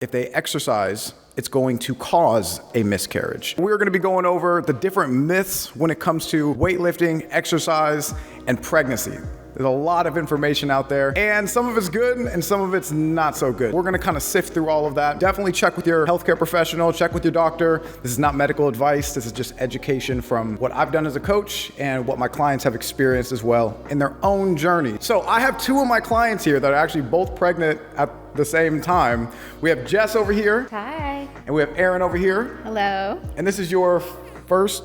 If they exercise, it's going to cause a miscarriage. We're going to be going over the different myths when it comes to weightlifting, exercise, and pregnancy. There's a lot of information out there, and some of it's good and some of it's not so good. We're gonna kind of sift through all of that. Definitely check with your healthcare professional, check with your doctor. This is not medical advice. This is just education from what I've done as a coach and what my clients have experienced as well in their own journey. So I have two of my clients here that are actually both pregnant at the same time. We have Jess over here. Hi. And we have Erin over here. Hello. And this is your first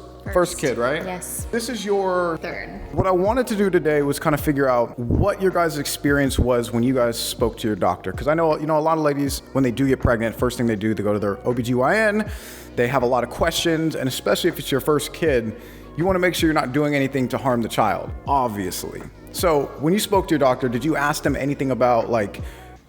kid, right? Yes. This is your third. What I wanted to do today was kind of figure out what your guys' experience was when you guys spoke to your doctor. Because I know, a lot of ladies, when they do get pregnant, first thing they do, they go to their OBGYN. They have a lot of questions, and especially if it's your first kid, you want to make sure you're not doing anything to harm the child, obviously. So when you spoke to your doctor, did you ask them anything about, like,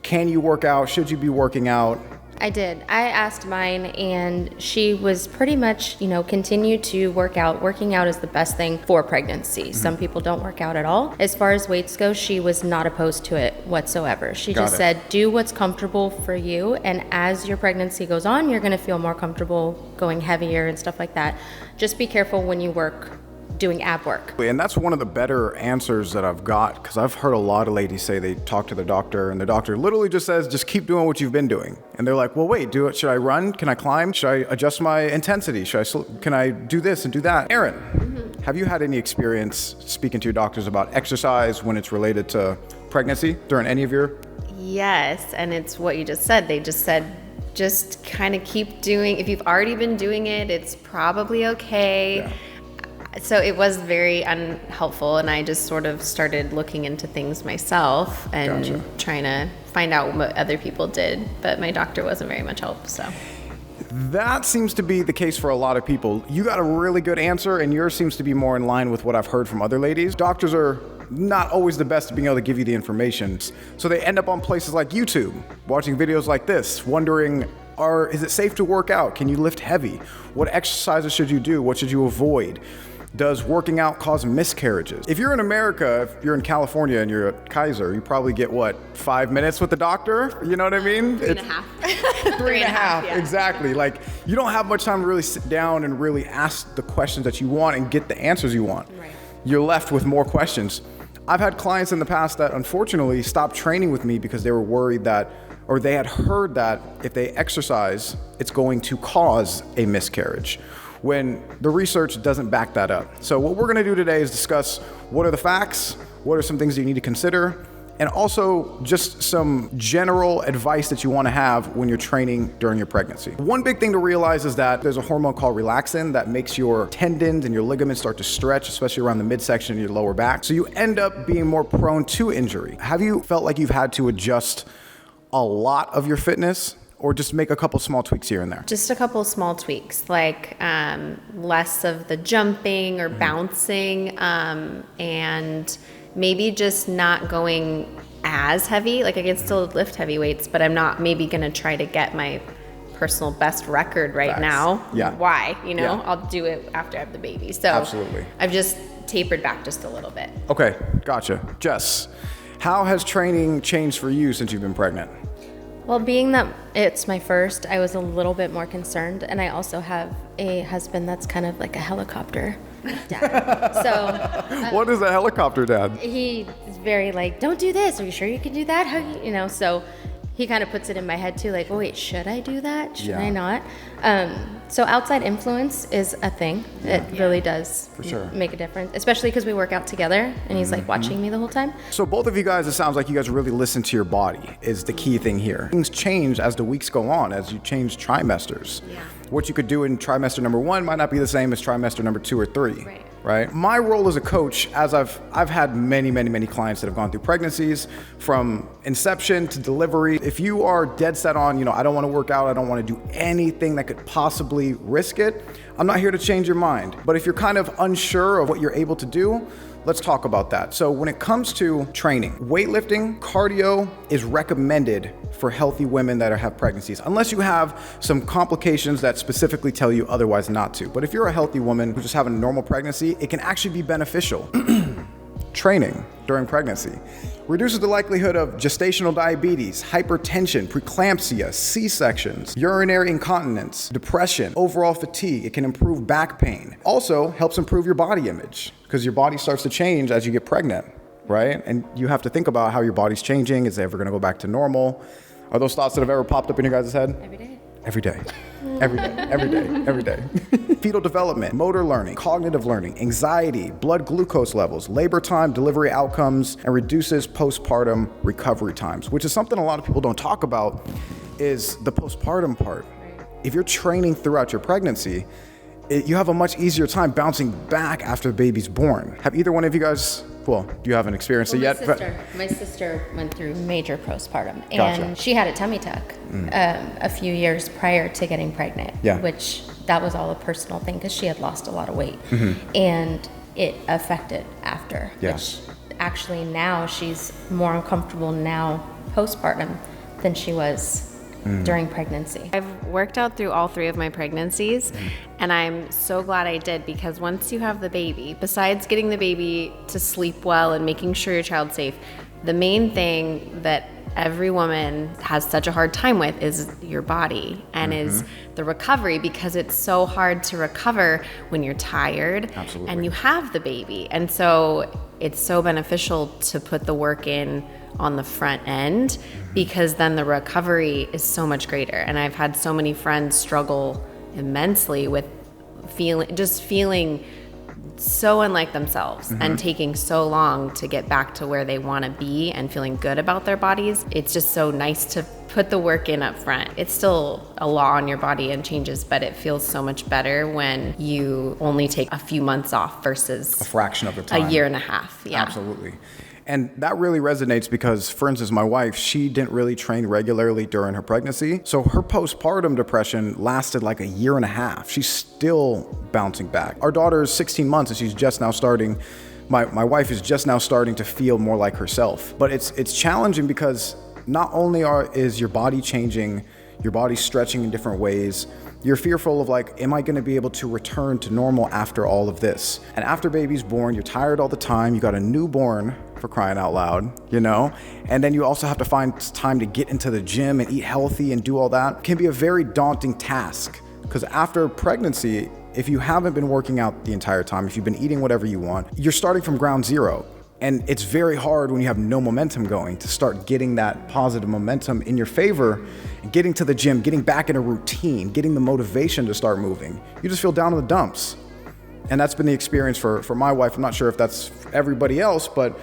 can you work out? Should you be working out? I did. I asked mine, and she was pretty much, continue to work out. Working out is the best thing for pregnancy. Some people don't work out at all. As far as weights go, she was not opposed to it whatsoever. She just said, do what's comfortable for you, and as your pregnancy goes on, you're going to feel more comfortable going heavier and stuff like that. Just be careful when you work doing ab work. And that's one of the better answers that I've got, because I've heard a lot of ladies say they talk to their doctor, and the doctor literally just says, just keep doing what you've been doing. And they're like, well, wait, should I run? Can I climb? Should I adjust my intensity? Can I do this and do that? Erin, have you had any experience speaking to your doctors about exercise when it's related to pregnancy during any of your? Yes, and it's what you just said. They just said, just kind of keep doing. If you've already been doing it, it's probably okay. Yeah. So it was very unhelpful, and I just sort of started looking into things myself and trying to find out what other people did, but my doctor wasn't very much help, so. That seems to be the case for a lot of people. You got a really good answer, and yours seems to be more in line with what I've heard from other ladies. Doctors are not always the best at being able to give you the information, so they end up on places like YouTube, watching videos like this, wondering, is it safe to work out? Can you lift heavy? What exercises should you do? What should you avoid? Does working out cause miscarriages? If you're in America, if you're in California and you're at Kaiser, you probably get 5 minutes with the doctor? You know what I mean? 3.5. 3.5, yeah. Exactly. Like, you don't have much time to really sit down and really ask the questions that you want and get the answers you want. Right. You're left with more questions. I've had clients in the past that unfortunately stopped training with me because they were worried that, or they had heard that if they exercise, it's going to cause a miscarriage, when the research doesn't back that up. So what we're gonna do today is discuss what are the facts, what are some things that you need to consider, and also just some general advice that you wanna have when you're training during your pregnancy. One big thing to realize is that there's a hormone called relaxin that makes your tendons and your ligaments start to stretch, especially around the midsection of your lower back. So you end up being more prone to injury. Have you felt like you've had to adjust a lot of your fitness, or just make a couple small tweaks here and there? Just a couple small tweaks, like less of the jumping or bouncing, and maybe just not going as heavy. Like, I can still lift heavy weights, but I'm not maybe gonna try to get my personal best record right now. Yeah. Why? Yeah. I'll do it after I have the baby. So Absolutely. I've just tapered back just a little bit. Okay, gotcha. Jess, how has training changed for you since you've been pregnant? Well, being that it's my first, I was a little bit more concerned, and I also have a husband that's kind of like a helicopter dad. So what is a helicopter dad? he is very like, don't do this. Are you sure you can do that? How so he kind of puts it in my head too, like, oh wait, should I do that? Should I not? So outside influence is a thing. It really does For sure. make a difference, especially because we work out together and he's like watching me the whole time. So both of you guys, it sounds like you guys really listen to your body is the key thing here. Things change as the weeks go on, as you change trimesters. Yeah. What you could do in trimester number 1 might not be the same as trimester number 2 or 3. Right. My role as a coach, as I've had many clients that have gone through pregnancies from inception to delivery. If you are dead set on, I don't want to work out, I don't want to do anything that could possibly risk it, I'm not here to change your mind. But if you're kind of unsure of what you're able to do, let's talk about that. So when it comes to training, weightlifting, cardio is recommended for healthy women that have pregnancies, unless you have some complications that specifically tell you otherwise not to. But if you're a healthy woman who's just having a normal pregnancy, it can actually be beneficial. training during pregnancy. Reduces the likelihood of gestational diabetes, hypertension, preeclampsia, C-sections, urinary incontinence, depression, overall fatigue. It can improve back pain. Also helps improve your body image because your body starts to change as you get pregnant, right? And you have to think about how your body's changing. Is it ever going to go back to normal? Are those thoughts that have ever popped up in your guys' head? Every day. Every day. Every day, every day, every day. Fetal development, motor learning, cognitive learning, anxiety, blood glucose levels, labor time, delivery outcomes, and reduces postpartum recovery times, which is something a lot of people don't talk about, is the postpartum part. If you're training throughout your pregnancy, you have a much easier time bouncing back after the baby's born. Have either one of you guys, well, you haven't experienced it yet? My sister went through major postpartum, and Gotcha. she had a tummy tuck a few years prior to getting pregnant, Yeah. which that was all a personal thing because she had lost a lot of weight, Mm-hmm. and it affected after, Yeah. which actually now she's more uncomfortable now postpartum than she was during pregnancy. I've worked out through all 3 of my pregnancies, and I'm so glad I did, because once you have the baby, besides getting the baby to sleep well and making sure your child's safe, the main thing that every woman has such a hard time with is your body and is the recovery, because it's so hard to recover when you're tired. Absolutely. And you have the baby. And so it's so beneficial to put the work in on the front end, because then the recovery is so much greater. And I've had so many friends struggle immensely with feeling so unlike themselves and taking so long to get back to where they want to be and feeling good about their bodies. It's just so nice to put the work in up front. It's still a law on your body and changes, but it feels so much better when you only take a few months off versus A fraction of the time. a year and a half. Yeah. Absolutely. And that really resonates because, for instance, my wife, she didn't really train regularly during her pregnancy. So her postpartum depression lasted like a year and a half. She's still bouncing back. Our daughter is 16 months and she's just now starting, my wife is just now starting to feel more like herself. But it's challenging because not only is your body changing, your body's stretching in different ways, you're fearful of like, am I gonna be able to return to normal after all of this? And after baby's born, you're tired all the time, you got a newborn, for crying out loud, you know? And then you also have to find time to get into the gym and eat healthy and do all that. It can be a very daunting task, because after pregnancy, if you haven't been working out the entire time, if you've been eating whatever you want, you're starting from ground zero. And it's very hard when you have no momentum going to start getting that positive momentum in your favor, getting to the gym, getting back in a routine, getting the motivation to start moving. You just feel down in the dumps. And that's been the experience for my wife. I'm not sure if that's for everybody else, but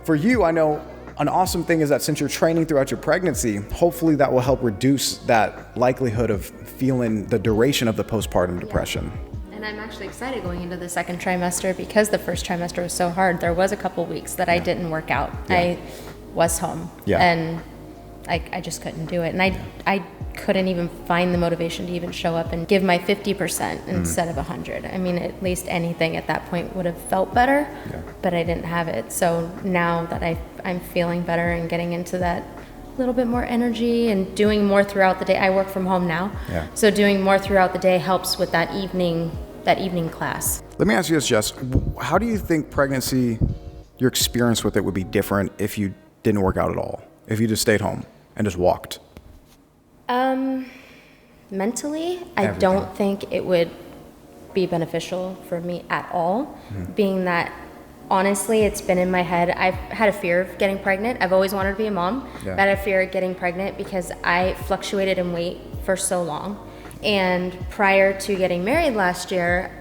for you, I know an awesome thing is that since you're training throughout your pregnancy, hopefully that will help reduce that likelihood of feeling the duration of the postpartum depression. And I'm actually excited going into the second trimester because the first trimester was so hard. There was a couple weeks that I didn't work out. Yeah. I was home and I just couldn't do it. And I couldn't even find the motivation to even show up and give my 50% instead of 100. I mean, at least anything at that point would have felt better, but I didn't have it. So now that I'm feeling better and getting into that little bit more energy and doing more throughout the day. I work from home now. Yeah. So doing more throughout the day helps with that evening class. Let me ask you this, Jess. How do you think pregnancy, your experience with it would be different if you didn't work out at all? If you just stayed home and just walked? Mentally, I don't think it would be beneficial for me at all, being that honestly, it's been in my head. I've had a fear of getting pregnant. I've always wanted to be a mom, but I had a fear of getting pregnant because I fluctuated in weight for so long. And prior to getting married this year,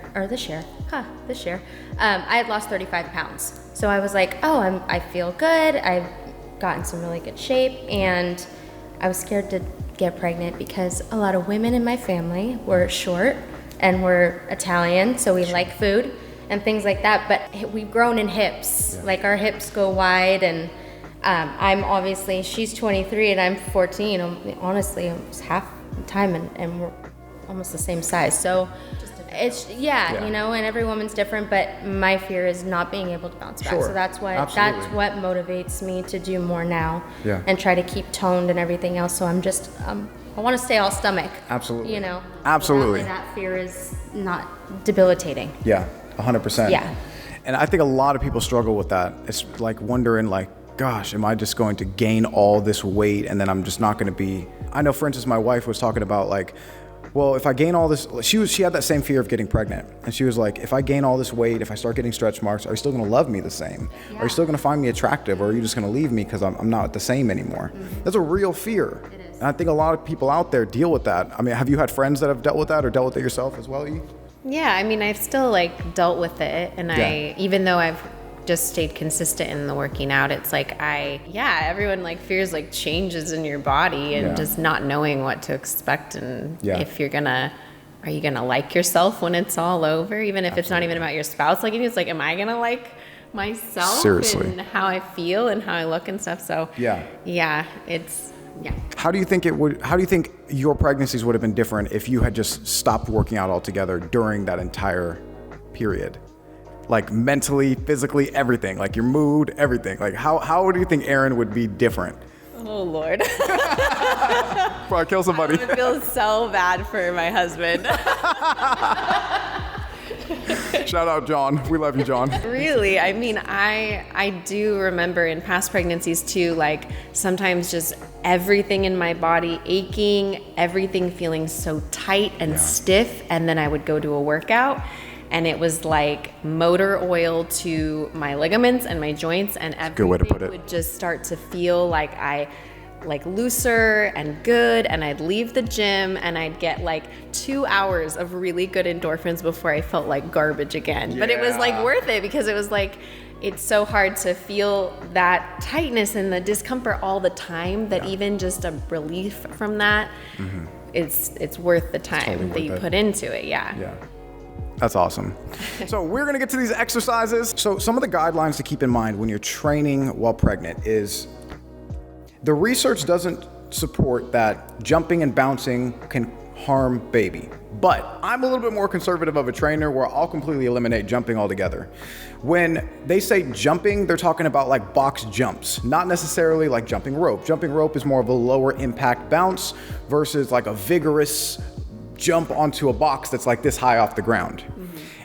I had lost 35 pounds. So I was like, I feel good. I've gotten some really good shape. And I was scared to get pregnant because a lot of women in my family were short and we're Italian, so we like food and things like that. But we've grown in hips. Like our hips go wide, and she's 23 and I'm 14. Honestly, almost half the time, and we're almost the same size. So it's you know, and every woman's different, but my fear is not being able to bounce back. So that's what motivates me to do more now and try to keep toned and everything else. So I'm just I want to stay all stomach. Absolutely. You know. Absolutely. That fear is not debilitating. Yeah, 100%. Yeah. And I think a lot of people struggle with that. It's like wondering like, gosh, am I just going to gain all this weight and then I'm just not going to be, I know for instance, my wife was talking about like, well, if I gain all this, she had that same fear of getting pregnant. And she was like, if I gain all this weight, if I start getting stretch marks, are you still going to love me the same? Yeah. Are you still going to find me attractive? Or are you just going to leave me because I'm not the same anymore? Mm-hmm. That's a real fear. It is. And I think a lot of people out there deal with that. I mean, have you had friends that have dealt with that or dealt with it yourself as well, E? Yeah, I mean, I've still like dealt with it. And even though I've just stayed consistent in the working out, it's like everyone like fears like changes in your body and just not knowing what to expect and if you're gonna, are you gonna like yourself when it's all over, even if it's not even about your spouse? Like it's like, am I gonna like myself? Seriously. And how I feel and how I look and stuff? So it's How do you think your pregnancies would have been different if you had just stopped working out altogether during that entire period? Like mentally, physically, everything, like your mood, everything. Like how do you think Erin would be different? Oh Lord. Probably kill somebody. I would feel so bad for my husband. Shout out John. We love you, John. Really, I mean, I do remember in past pregnancies too, like sometimes just everything in my body aching, everything feeling so tight and stiff, and then I would go to a workout and it was like motor oil to my ligaments and my joints, and everything good way to put it. Would just start to feel like looser and good, and I'd leave the gym and I'd get like 2 hours of really good endorphins before I felt like garbage again. But it was like worth it because it was like, it's so hard to feel that tightness and the discomfort all the time that even just a relief from that, it's worth the time that you put into it. Yeah. That's awesome. So we're going to get to these exercises. So some of the guidelines to keep in mind when you're training while pregnant is the research doesn't support that jumping and bouncing can harm baby. But I'm a little bit more conservative of a trainer where I'll completely eliminate jumping altogether. When they say jumping, they're talking about like box jumps, not necessarily like jumping rope. Jumping rope is more of a lower impact bounce versus like a vigorous jump onto a box that's like this high off the ground.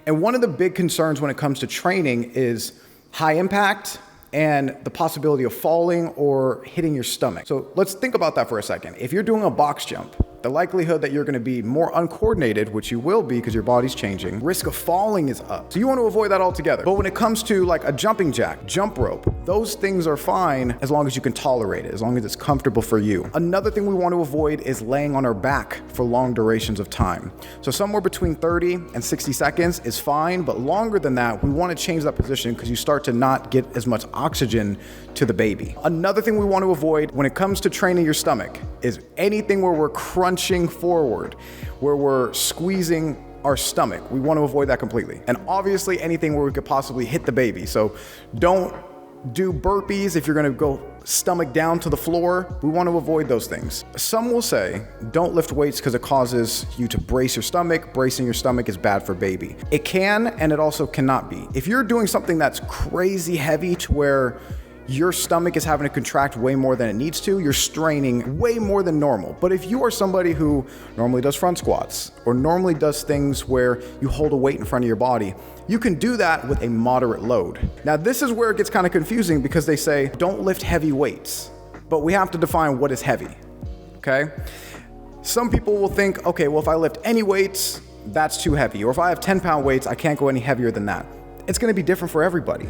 And one of the big concerns when it comes to training is high impact and the possibility of falling or hitting your stomach. So let's think about that for a second. If you're doing a box jump, the likelihood that you're going to be more uncoordinated, which you will be because your body's changing, risk of falling is up. So you want to avoid that altogether. But when it comes to like a jumping jack, jump rope, those things are fine as long as you can tolerate it, as long as it's comfortable for you. Another thing we want to avoid is laying on our back for long durations of time. So somewhere between 30 and 60 seconds is fine, but longer than that, we want to change that position because you start to not get as much oxygen to the baby. Another thing we want to avoid when it comes to training your stomach is anything where we're crunching forward, where we're squeezing our stomach. We want to avoid that completely. And obviously anything where we could possibly hit the baby. So don't do burpees if you're going to go stomach down to the floor. We want to avoid those things. Some will say don't lift weights because it causes you to brace your stomach. Bracing your stomach is bad for baby. It can, and it also cannot be. If you're doing something that's crazy heavy to where your stomach is having to contract way more than it needs to, you're straining way more than normal. But if you are somebody who normally does front squats or normally does things where you hold a weight in front of your body, you can do that with a moderate load. Now, this is where it gets kind of confusing because they say don't lift heavy weights, but we have to define what is heavy, okay? Some people will think, okay, well, if I lift any weights, that's too heavy. Or if I have 10-pound weights, I can't go any heavier than that. It's gonna be different for everybody.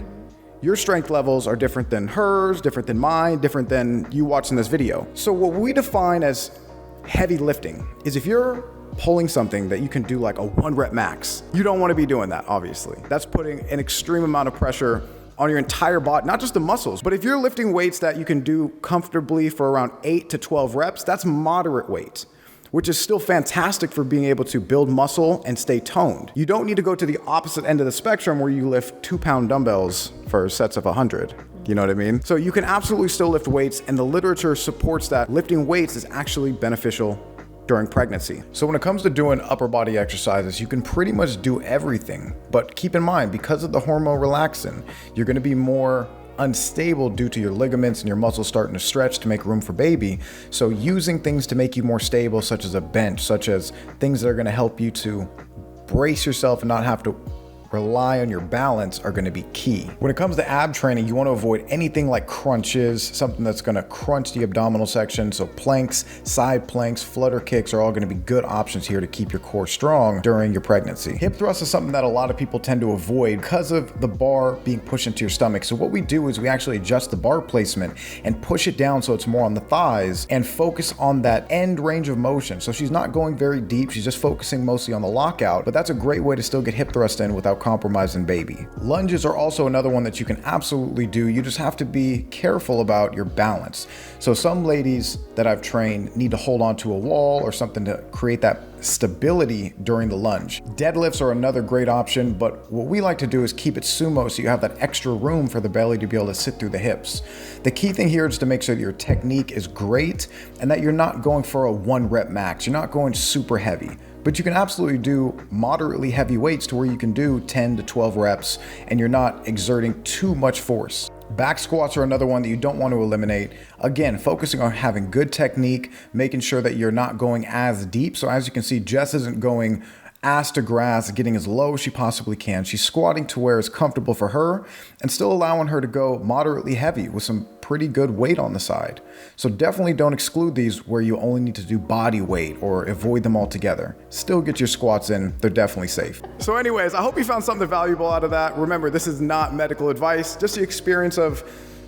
Your strength levels are different than hers, different than mine, different than you watching this video. So what we define as heavy lifting is if you're pulling something that you can do like a 1 rep max, you don't want to be doing that, obviously. That's putting an extreme amount of pressure on your entire body, not just the muscles, but if you're lifting weights that you can do comfortably for around 8 to 12 reps, that's moderate weight, which is still fantastic for being able to build muscle and stay toned. You don't need to go to the opposite end of the spectrum where you lift 2-pound dumbbells for sets of 100. You know what I mean? So you can absolutely still lift weights, and the literature supports that lifting weights is actually beneficial during pregnancy. So when it comes to doing upper body exercises, you can pretty much do everything. But keep in mind, because of the hormone relaxin, you're gonna be more unstable due to your ligaments and your muscles starting to stretch to make room for baby. So using things to make you more stable, such as a bench, such as things that are going to help you to brace yourself and not have to rely on your balance are going to be key. When it comes to ab training, you want to avoid anything like crunches, something that's going to crunch the abdominal section. So planks, side planks, flutter kicks are all going to be good options here to keep your core strong during your pregnancy. Hip thrust is something that a lot of people tend to avoid because of the bar being pushed into your stomach. So what we do is we actually adjust the bar placement and push it down so it's more on the thighs and focus on that end range of motion. So she's not going very deep, she's just focusing mostly on the lockout, but that's a great way to still get hip thrust in without compromising baby. Lunges are also another one that you can absolutely do. You just have to be careful about your balance. So some ladies that I've trained need to hold onto a wall or something to create that stability during the lunge. Deadlifts are another great option, but what we like to do is keep it sumo so you have that extra room for the belly to be able to sit through the hips. The key thing here is to make sure that your technique is great and that you're not going for a 1 rep max. You're not going super heavy. But you can absolutely do moderately heavy weights to where you can do 10 to 12 reps and you're not exerting too much force. Back squats are another one that you don't want to eliminate. Again, focusing on having good technique, making sure that you're not going as deep. So as you can see, Jess isn't going ass to grass, getting as low as she possibly can. She's squatting to where it's comfortable for her and still allowing her to go moderately heavy with some pretty good weight on the side. So definitely don't exclude these where you only need to do body weight or avoid them altogether. Still get your squats in, they're definitely safe. So anyways, I hope you found something valuable out of that. Remember, this is not medical advice, just the experience of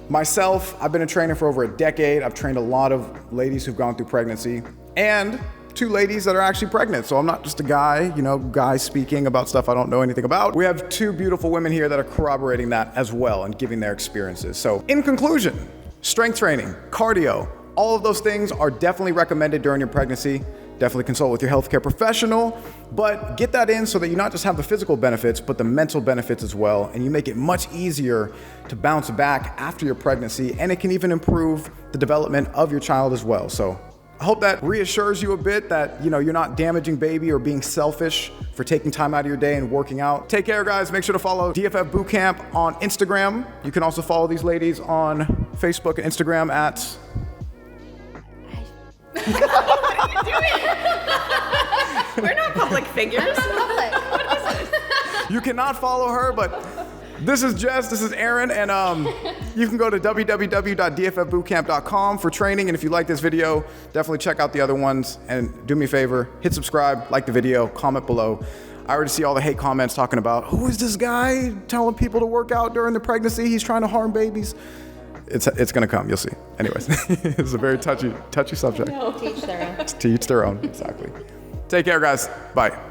myself. I've been in training for over a decade. I've trained a lot of ladies who've gone through pregnancy and 2 ladies that are actually pregnant. So I'm not just a guy speaking about stuff I don't know anything about. We have 2 beautiful women here that are corroborating that as well and giving their experiences. So in conclusion, strength training, cardio, all of those things are definitely recommended during your pregnancy. Definitely consult with your healthcare professional, but get that in so that you not just have the physical benefits, but the mental benefits as well. And you make it much easier to bounce back after your pregnancy. And it can even improve the development of your child as well. So I hope that reassures you a bit that, you're not damaging baby or being selfish for taking time out of your day and working out. Take care, guys. Make sure to follow DFF Bootcamp on Instagram. You can also follow these ladies on Facebook and Instagram at... What are you doing? We're not public figures. What is this? You cannot follow her, but this is Jess, this is Aaron, and you can go to www.dffbootcamp.com for training. And if you like this video, definitely check out the other ones. And do me a favor, hit subscribe, like the video, comment below. I already see all the hate comments talking about, who is this guy telling people to work out during the pregnancy? He's trying to harm babies. It's gonna come, you'll see. Anyways, it's a very touchy subject. To each their own. To each their own, exactly. Take care, guys. Bye.